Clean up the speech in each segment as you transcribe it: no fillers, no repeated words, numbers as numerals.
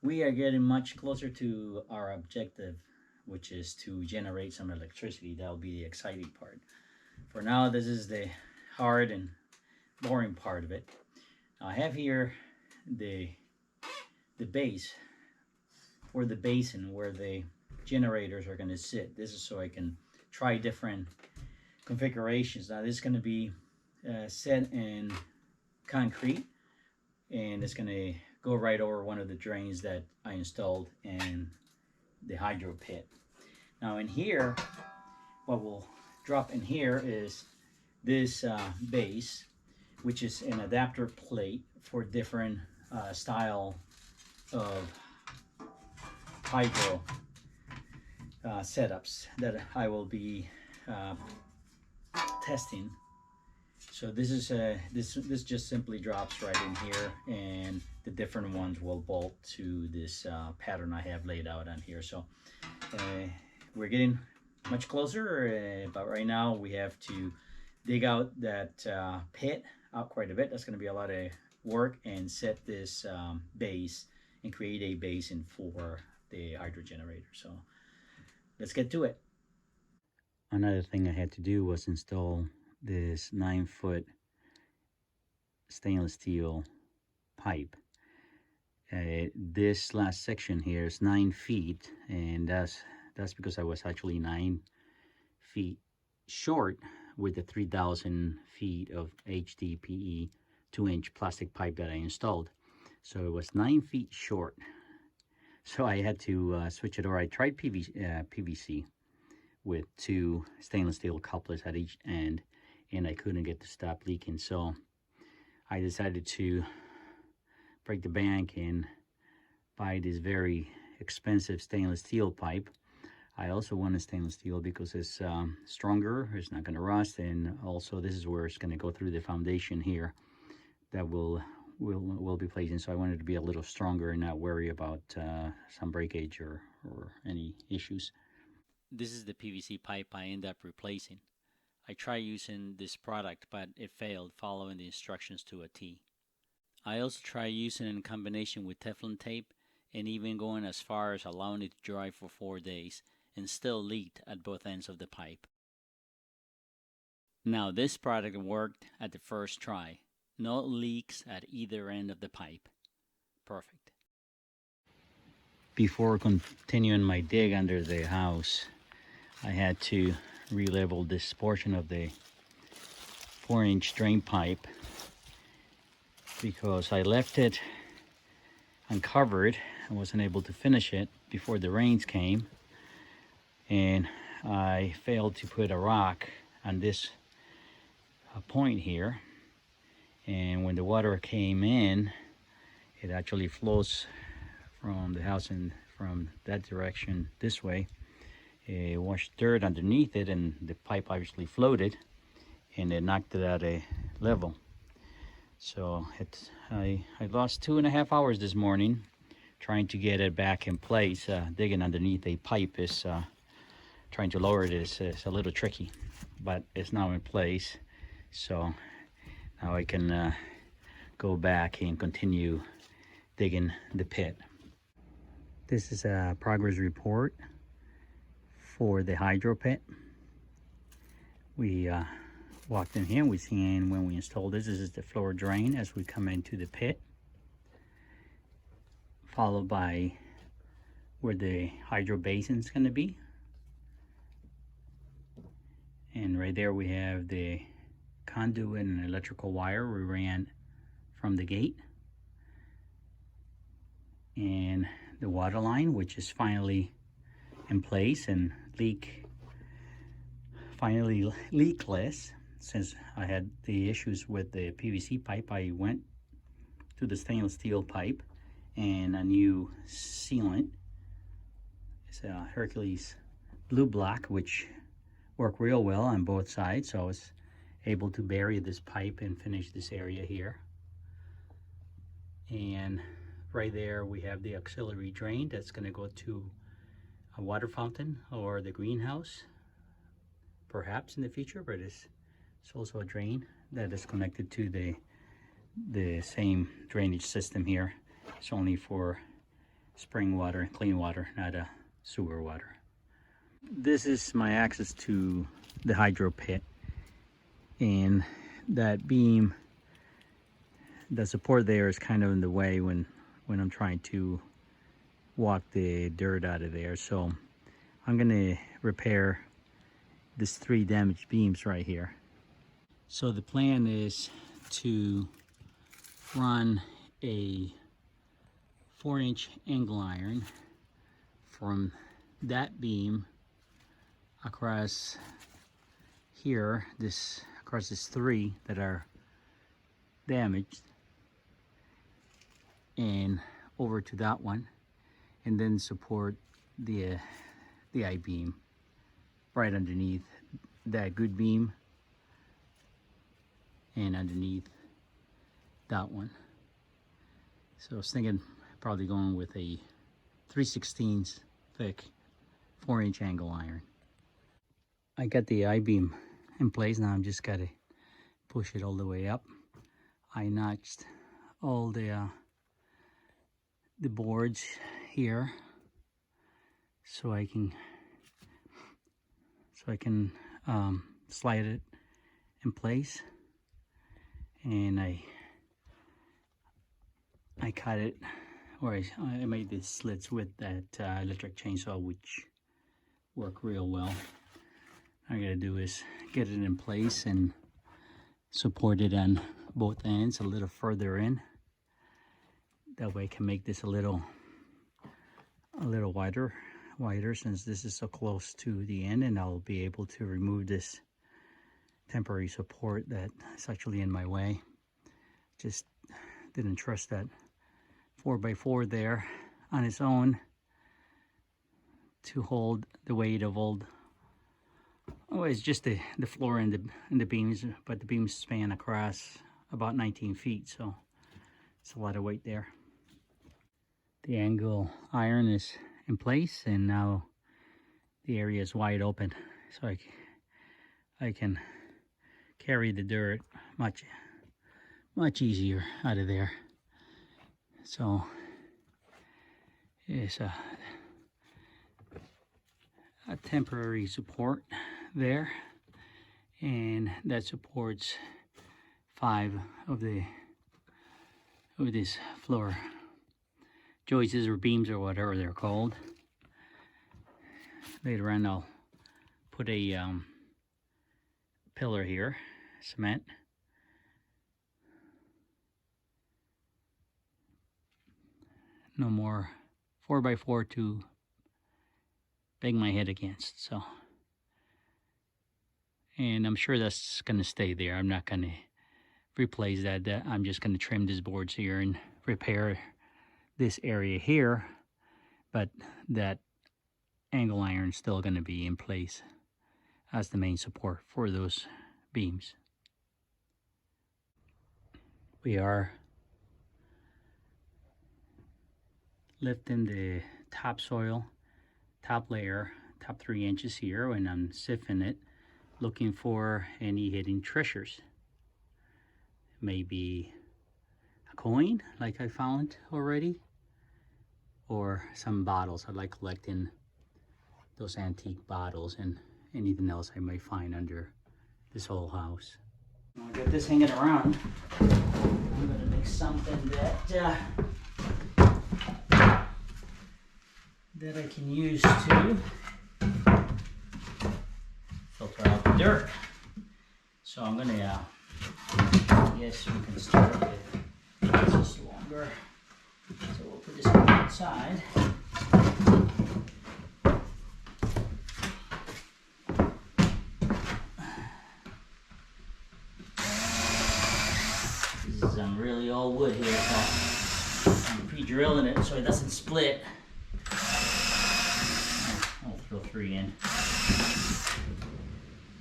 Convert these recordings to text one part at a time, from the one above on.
we are getting much closer to our objective, which is to generate some electricity. That'll be the exciting part. For now, this is the hard and boring part of it. Now, I have here the base or the basin where the generators are going to sit. This is so I can try different configurations. Now, this is going to be set in concrete, and it's going to go right over one of the drains that I installed in the hydro pit. Now in here, what will drop in here is this base, which is an adapter plate for different style of hydro setups that I will be testing. So this is this just simply drops right in here, and the different ones will bolt to this pattern I have laid out on here. So we're getting much closer, but right now we have to dig out that pit out quite a bit. That's going to be a lot of work, and set this base and create a basin for the hydro generator. So let's get to it. Another thing I had to do was install this 9-foot stainless steel pipe. This last section here is 9 feet, and that's because I was actually 9 feet short with the 3,000 feet of HDPE 2-inch plastic pipe that I installed. So it was 9 feet short. So I had to switch it over. I tried PVC with 2 stainless steel couplers at each end, and I couldn't get to stop leaking. So I decided to break the bank and buy this very expensive stainless steel pipe. I also wanted stainless steel because it's stronger, it's not going to rust, and also this is where it's going to go through the foundation here that we'll be placing. So I wanted to be a little stronger and not worry about some breakage or any issues. This is the PVC pipe I end up replacing. I tried using this product, but it failed following the instructions to a T. I also tried using it in combination with Teflon tape, and even going as far as allowing it to dry for 4 days, and still leaked at both ends of the pipe. Now this product worked at the first try. No leaks at either end of the pipe. Perfect. Before continuing my dig under the house, I had to re-level this portion of the 4-inch drain pipe because I left it uncovered. I wasn't able to finish it before the rains came, and I failed to put a rock on this point here, and when the water came in, it actually flows from the house and from that direction this way. It washed dirt underneath it, and the pipe obviously floated, and it knocked it at a level. So I lost 2.5 hours this morning trying to get it back in place. Digging underneath a pipe is trying to lower it is a little tricky, but it's now in place. So now I can go back and continue digging the pit. This is a progress report for the hydro pit. We walked in here, we seen when we installed this is the floor drain as we come into the pit, followed by where the hydro basin is going to be, and right there we have the conduit and electrical wire we ran from the gate, and the water line, which is finally in place and finally leakless. Since I had the issues with the PVC pipe, I went to the stainless steel pipe and a new sealant. It's a Hercules blue block, which worked real well on both sides, so I was able to bury this pipe and finish this area here. And right there we have the auxiliary drain that's going to go to a water fountain or the greenhouse, perhaps in the future, but it's also a drain that is connected to the same drainage system here. It's only for spring water, clean water, not a sewer water. This is my access to the hydro pit, and that beam, the support there is kind of in the way when I'm trying to walk the dirt out of there. So I'm gonna repair these 3 damaged beams right here. So the plan is to run a 4-inch angle iron from that beam across here, across this 3 that are damaged, and over to that one, and then support the I-beam right underneath that good beam and underneath that one. So I was thinking probably going with a 3/16 thick 4-inch angle iron. I got the I-beam in place. Now I'm just gotta push it all the way up. I notched all the boards here so I can slide it in place, and I cut it, or I made these slits with that electric chainsaw, which work real well. All I gotta do is get it in place and support it on both ends a little further in. That way I can make this a little wider, since this is so close to the end, and I'll be able to remove this temporary support that is actually in my way. Just didn't trust that 4x4 there on its own to hold the weight of old. Oh, it's just the floor and the beams, but the beams span across about 19 feet, so it's a lot of weight there. The angle iron is in place, and now the area is wide open, so I can carry the dirt much easier out of there. So it's a temporary support there, and that supports 5 of these floor joists or beams or whatever they're called. Later on I'll put a pillar here, cement. No more 4x4 to bang my head against. So, and I'm sure that's gonna stay there. I'm not gonna replace that. I'm just gonna trim these boards here and repair this area here, but that angle iron is still gonna be in place as the main support for those beams. We are lifting the topsoil, top layer, top 3 inches here, and I'm sifting it, looking for any hidden treasures. Maybe a coin like I found already, or some bottles. I like collecting those antique bottles and anything else I might find under this whole house. I'll get this hanging around. I'm gonna make something that I can use to filter out the dirt. So I'm gonna, yes, we can start with this is longer. So we'll put this on the outside. This is really old wood here, so I'm pre-drilling it so it doesn't split. I'll throw 3 in.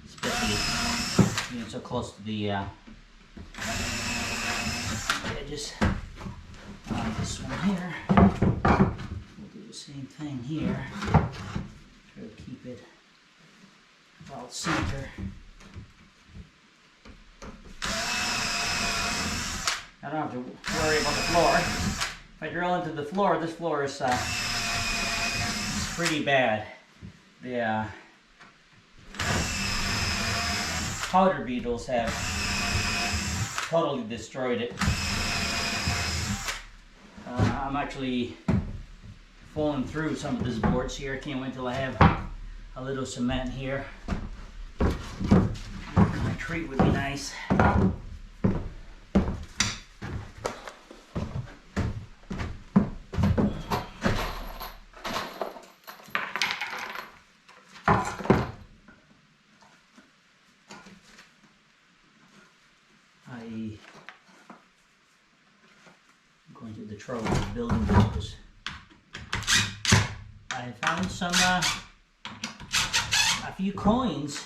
Especially being so close to the edges. This one here, we'll do the same thing here. Try to keep it about center. I don't have to worry about the floor. If I drill into the floor, this floor is pretty bad. The powder beetles have totally destroyed it. I'm actually falling through some of these boards here. I can't wait till I have a little cement here. My treat would be nice. I'm going to the trouble of building this. I found some a few coins,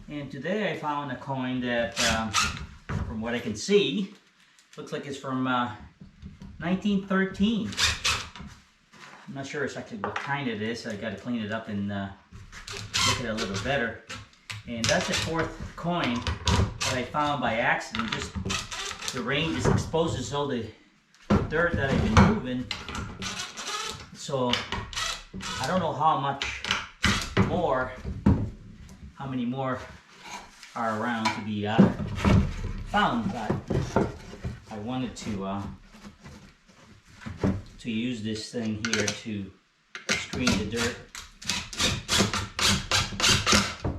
and today I found a coin that, from what I can see, looks like it's from 1913. I'm not sure exactly what kind it is. So I got to clean it up and look at it a little better. And that's the fourth coin that I found by accident. Just the rain just exposes all the dirt that I've been moving. So I don't know how many more are around to be found, but I wanted to use this thing here to screen the dirt.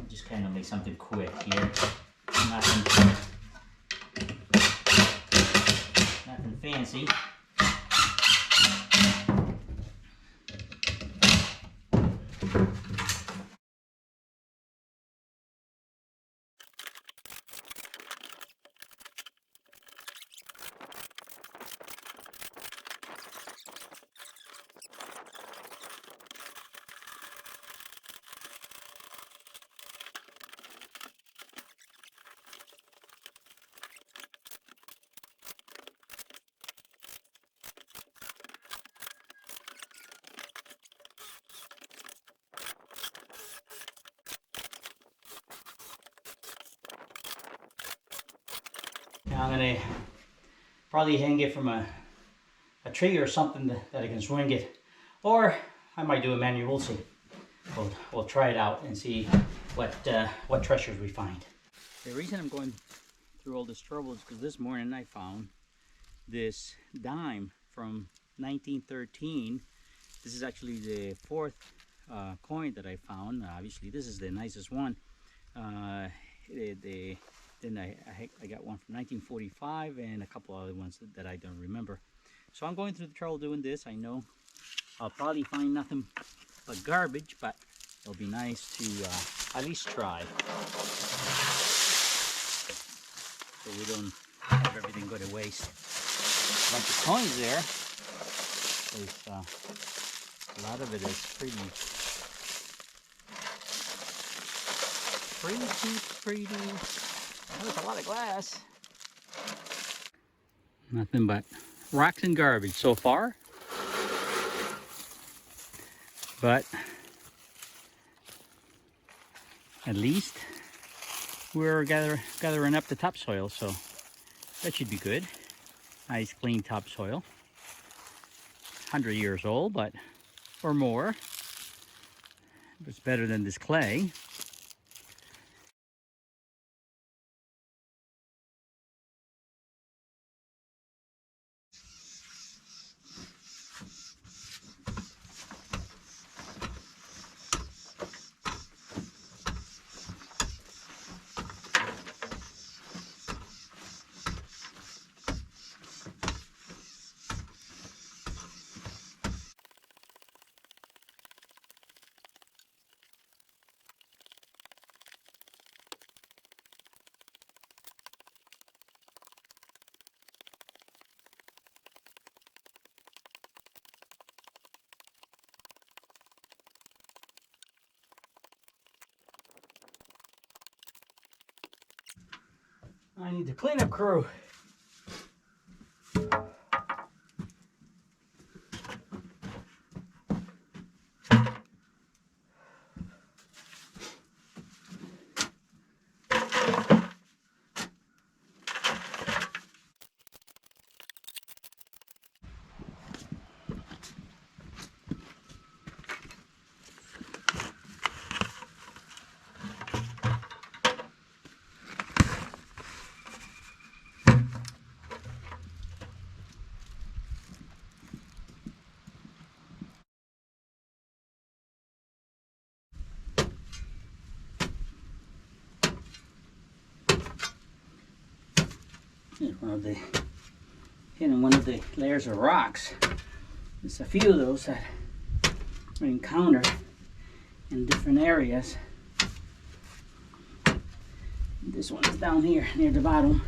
Just kind of make something quick here. Nothing fancy. Now I'm gonna probably hang it from a tree or something that I can swing it, or I might do a manual. We'll see. We'll try it out and see what treasures we find. The reason I'm going through all this trouble is because this morning I found this dime from 1913. This is actually the fourth coin that I found. Obviously, this is the nicest one. Then I got one from 1945 and a couple other ones that I don't remember. So I'm going through the trouble doing this. I know I'll probably find nothing but garbage, but it'll be nice to at least try. So we don't have everything go to waste. A bunch of coins there. A lot of it is pretty. There's a lot of glass. Nothing but rocks and garbage so far. But at least we're gathering up the topsoil, so that should be good. Nice clean topsoil. 100 years old, but or more. It's better than this clay. I need the cleanup crew. Here's one of the hitting one of the layers of rocks. There's a few of those that we encountered in different areas. This one is down here near the bottom.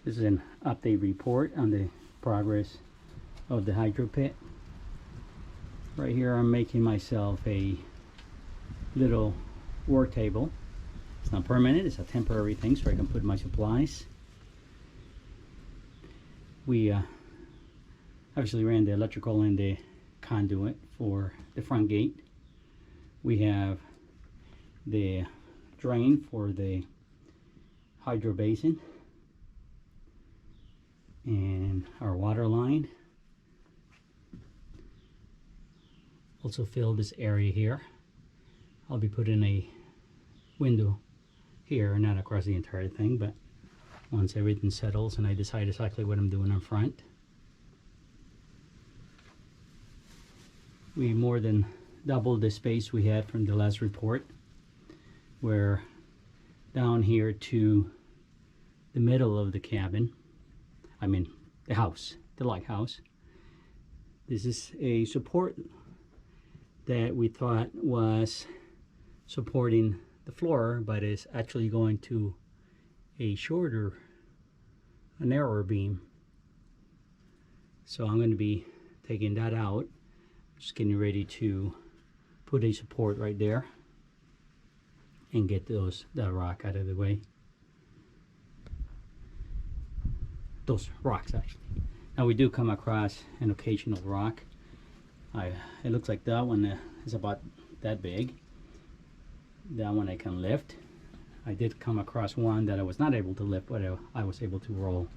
This is an update report on the progress of the hydro pit. Right here I'm making myself a little work table. It's not permanent, it's a temporary thing so I can put my supplies. We obviously ran the electrical and the conduit for the front gate. We have the drain for the hydro basin and our water line. Also fill this area here. I'll be putting a window here, not across the entire thing, but once everything settles and I decide exactly what I'm doing in front. We more than doubled the space we had from the last report. We're down here to the middle of the cabin. I mean the house, the lighthouse. This is a support that we thought was supporting the floor, but is actually going to a shorter, a narrower beam. So I'm going to be taking that out, just getting ready to put a support right there and get that rock out of the way. Those rocks actually. Now we do come across an occasional rock. It looks like that one is about that big. That one I can lift. I did come across one that I was not able to lift, but I was able to roll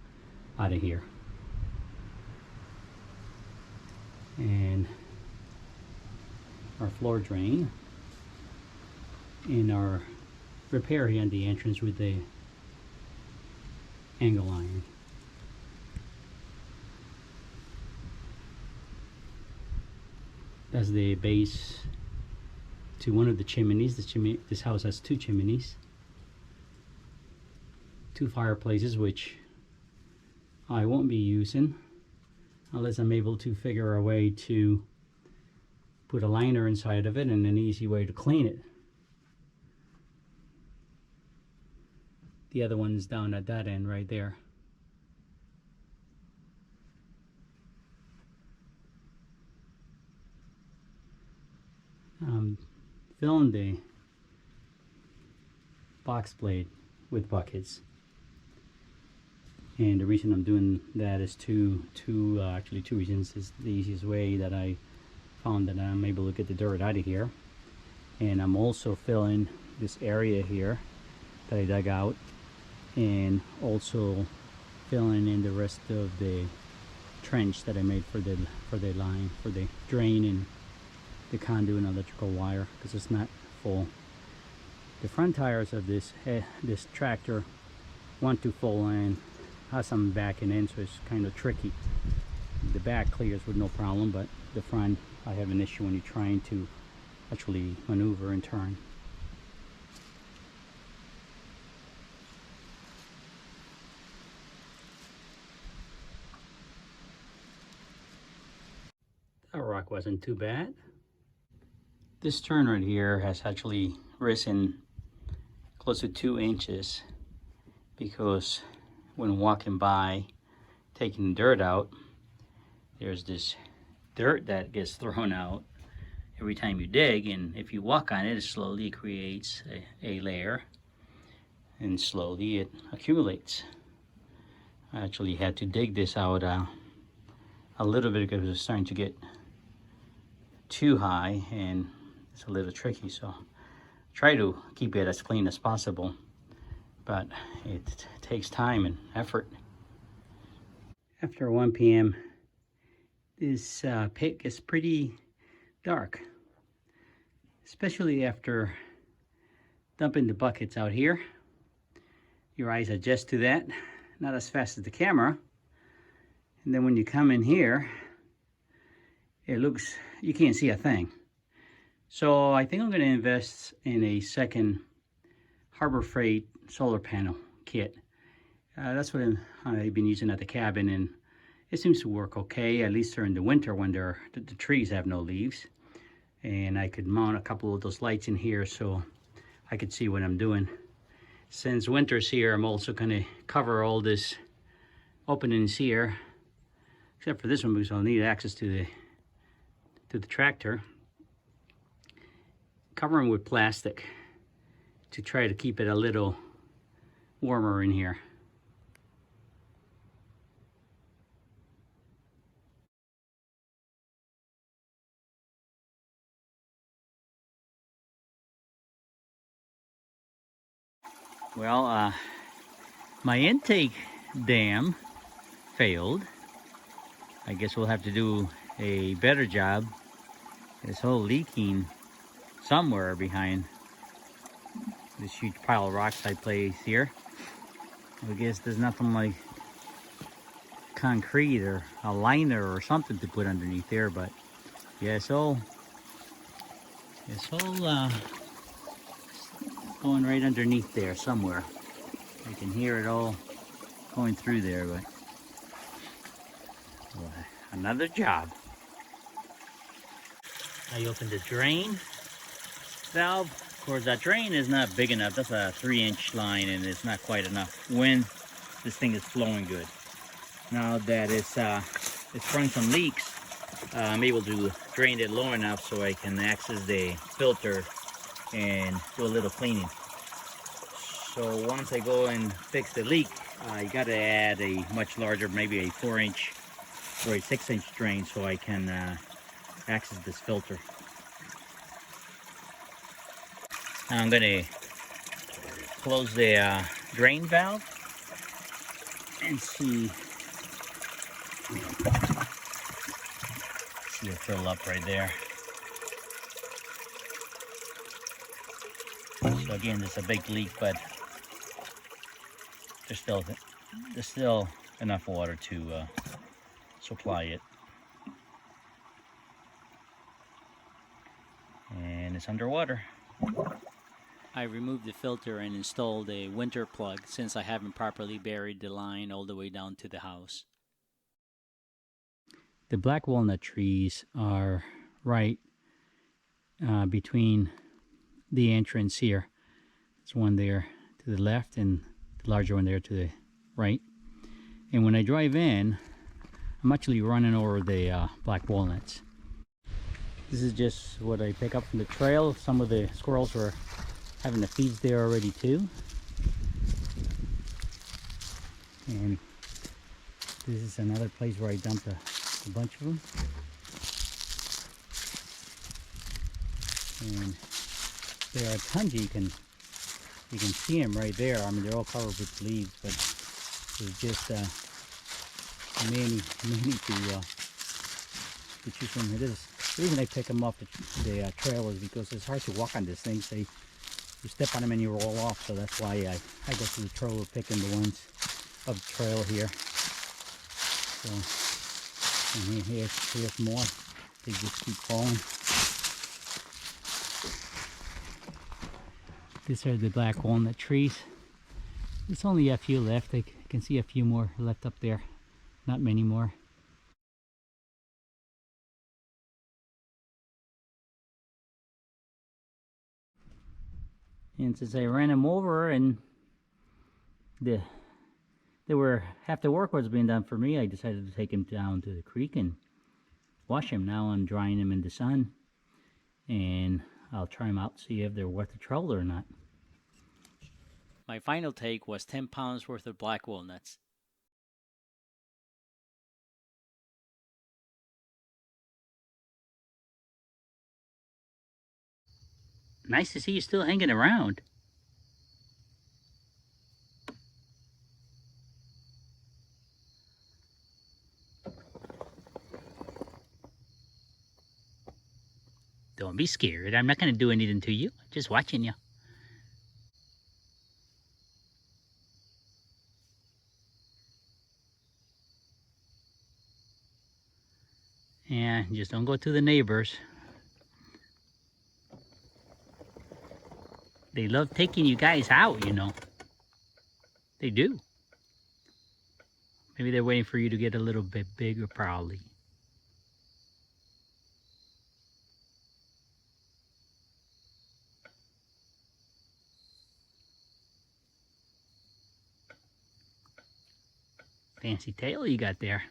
out of here. And our floor drain and our repair here at the entrance with the angle iron. That's the base to one of the chimneys. This house has two chimneys, two fireplaces, which I won't be using unless I'm able to figure a way to put a liner inside of it and an easy way to clean it. The other one's down at that end right there. Filling the box blade with buckets, and the reason I'm doing that is actually two reasons. It's the easiest way that I found that I'm able to get the dirt out of here, and I'm also filling this area here that I dug out, and also filling in the rest of the trench that I made for the line, for the drain and the conduit and electrical wire, because it's not full. The front tires of this tractor want to fall in, has some backing in, so it's kind of tricky. The back clears with no problem, but the front I have an issue when you're trying to actually maneuver and turn. That rock wasn't too bad. This turn right here has actually risen close to 2 inches because when walking by taking the dirt out, there's this dirt that gets thrown out every time you dig, and if you walk on it, it slowly creates a layer and slowly it accumulates. I actually had to dig this out a little bit because it was starting to get too high and it's a little tricky, so try to keep it as clean as possible, but it takes time and effort. After 1 p.m. this pit gets pretty dark, especially after dumping the buckets out here. Your eyes adjust to that, not as fast as the camera, and then when you come in here, it looks, you can't see a thing. So I think I'm going to invest in a second Harbor Freight solar panel kit. That's what I've been using at the cabin, and it seems to work okay, at least during the winter when the trees have no leaves. And I could mount a couple of those lights in here so I could see what I'm doing. Since winter's here, I'm also going to cover all this openings here, except for this one because I'll need access to the tractor. Cover them with plastic to try to keep it a little warmer in here. Well, my intake dam failed. I guess we'll have to do a better job. It's all leaking somewhere behind this huge pile of rocks I placed here. I guess there's nothing like concrete or a liner or something to put underneath there, but yeah, it's all going right underneath there somewhere. I can hear it all going through there, but well, another job. I opened the drain valve. Of course, that drain is not big enough. That's a 3-inch line, and it's not quite enough when this thing is flowing good. Now that it's running some leaks, I'm able to drain it low enough so I can access the filter and do a little cleaning. So once I go and fix the leak, I got to add a much larger, maybe a 4-inch or a 6-inch drain so I can access this filter. Now I'm going to close the drain valve and see it fill up right there. So again, it's a big leak, but there's still enough water to supply it. And it's underwater. I removed the filter and installed a winter plug since I haven't properly buried the line all the way down to the house. The black walnut trees are right between the entrance here. There's one there to the left and the larger one there to the right. And when I drive in, I'm actually running over the black walnuts. This is just what I pick up from the trail. Some of the squirrels were having the feeds there already too. And this is another place where I dumped a bunch of them. And there are tons. You can see them right there. I mean, they're all covered with leaves, but there's just many to choose from. It is. The reason I pick them off the trail is because it's hard to walk on these things. You step on them and you roll off. So that's why I go through the trouble of picking the ones of the trail here. So, and here's more. They just keep falling. These are the black walnut trees. There's only a few left. I can see a few more left up there. Not many more. And since I ran them over and half the work was being done for me, I decided to take them down to the creek and wash them. Now I'm drying them in the sun, and I'll try them out, see if they're worth the trouble or not. My final take was 10 pounds worth of black walnuts. Nice to see you still hanging around. Don't be scared. I'm not going to do anything to you. Just watching you. And just don't go to the neighbors. They love taking you guys out, you know. They do. Maybe they're waiting for you to get a little bit bigger, probably. Fancy tail you got there.